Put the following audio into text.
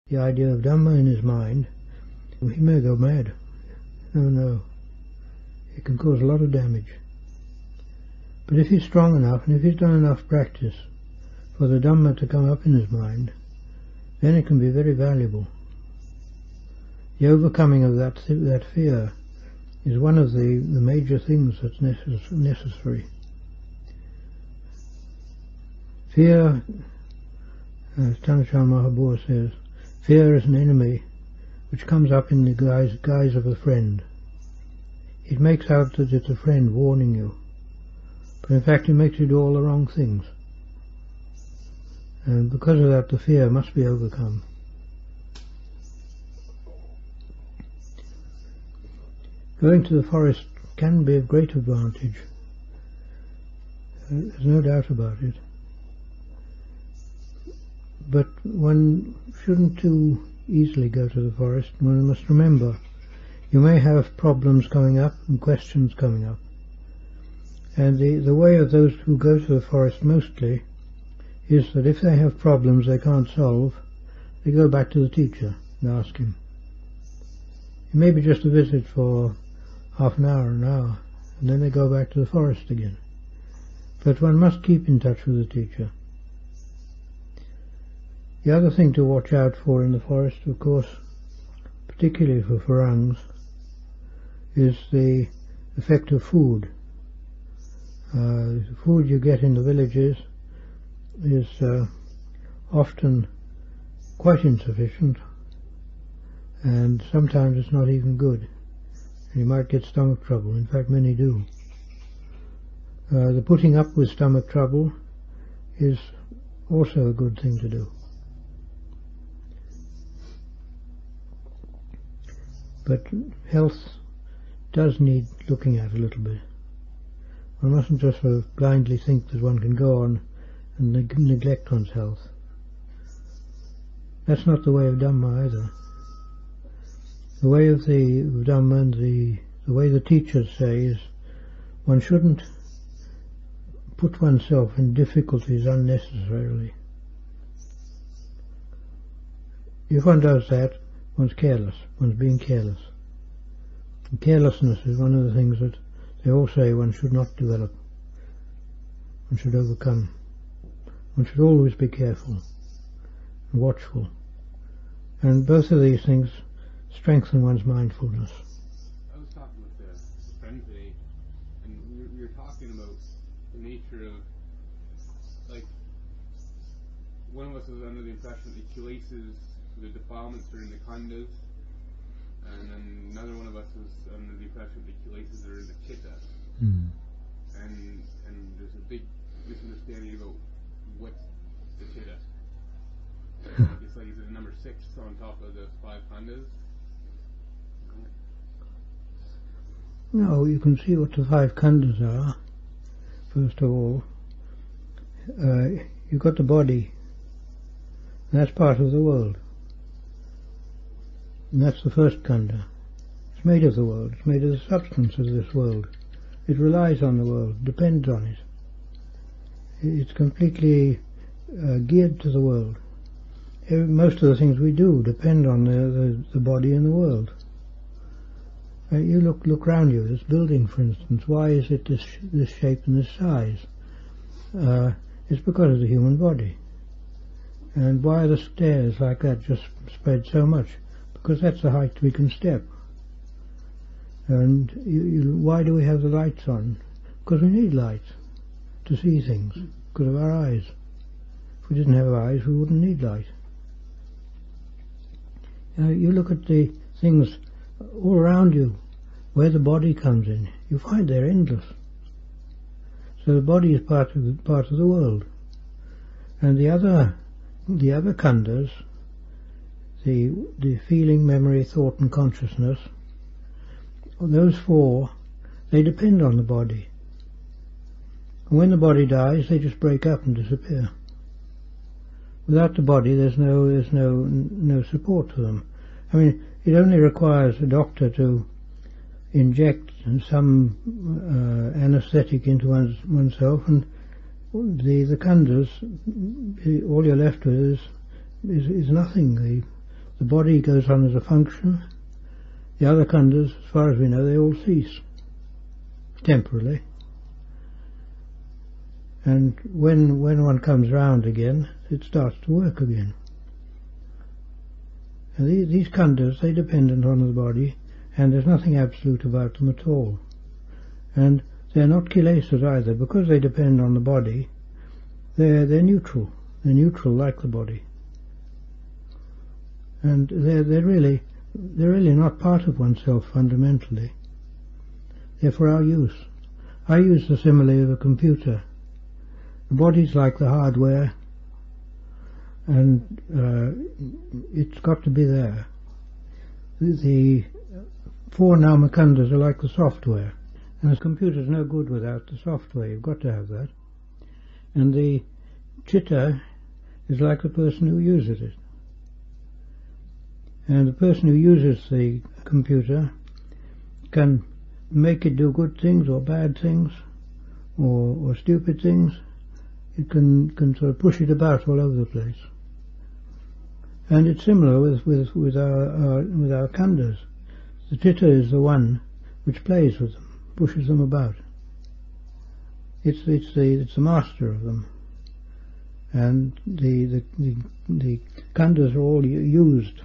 the idea of Dhamma in his mind, he may go mad. No. It can cause a lot of damage. But if he's strong enough, and if he's done enough practice for the Dhamma to come up in his mind, then it can be very valuable. The overcoming of that fear is one of the major things that's necessary. Fear, as Tanachan Mahabua says, fear is an enemy which comes up in the guise of a friend. It makes out that it's a friend warning you, but in fact it makes you do all the wrong things. And because of that, the fear must be overcome. Going to the forest can be of great advantage. There's no doubt about it. But one shouldn't too easily go to the forest. One must remember, you may have problems coming up and questions coming up. And the way of those who go to the forest mostly is that if they have problems they can't solve, they go back to the teacher and ask him. It may be just a visit for half an hour, and then they go back to the forest again. But one must keep in touch with the teacher. The other thing to watch out for in the forest, of course, particularly for Farangs, is the effect of food. The food you get in the villages is often quite insufficient, and sometimes it's not even good. You might get stomach trouble. In fact, many do. The putting up with stomach trouble is also a good thing to do. But health does need looking at a little bit. One mustn't just sort of blindly think that one can go on and neglect one's health. That's not the way of Dhamma either. The way of the Dhamma and the way the teachers say is one shouldn't put oneself in difficulties unnecessarily. If one does that, one's careless. One's being careless. And carelessness is one of the things that they all say one should not develop. One should overcome. One should always be careful and watchful. And both of these things strengthen one's mindfulness. I was talking with a friend today, and we were talking about the nature of, like, one of us was under the impression that the kilesas, the defilements are in the khandhas, and then another one of us was under the impression that the kilesas are in the chitta. And there's a big misunderstanding about what's the chitta. It's like, is it a number 6 on top of the 5 khandhas? No, you can see what the 5 khandhas are. First of all, you've got the body. That's part of the world. And that's the first khandha. It's made of the world. It's made of the substance of this world. It relies on the world, depends on it. It's completely geared to the world. Most of the things we do depend on the body and the world. You look round you. This building, for instance, why is it this shape and this size? It's because of the human body. And why are the stairs like that just spread so much? Because that's the height we can step. And why do we have the lights on? Because we need light to see things, because of our eyes. If we didn't have eyes, we wouldn't need light. You look at the things all around you, where the body comes in, you find they're endless. So the body is part of the world. And the other khandhas, the feeling, memory, thought and consciousness, those 4, they depend on the body. And when the body dies, they just break up and disappear. Without the body, there's no support to them. I mean, it only requires a doctor to inject some anesthetic into oneself, and the khandhas, all you're left with is nothing. the body goes on as a function. The other khandhas, as far as we know, they all cease temporarily. And when one comes round again, it starts to work again. And these khandhas, they're dependent on the body, and there's nothing absolute about them at all. And they're not kilesas either, because they depend on the body. They're neutral. They're neutral like the body. And they're really not part of oneself fundamentally. They're for our use. I use the simile of a computer. The body's like the hardware, and it's got to be there. The four namakhandhas are like the software, and the computer's no good without the software. You've got to have that. And the chitta is like the person who uses it. And the person who uses the computer can make it do good things or bad things or stupid things. It can sort of push it about all over the place. And it's similar with our khandhas. The chitta is the one which plays with them, pushes them about. It's the master of them. And the khandhas are all used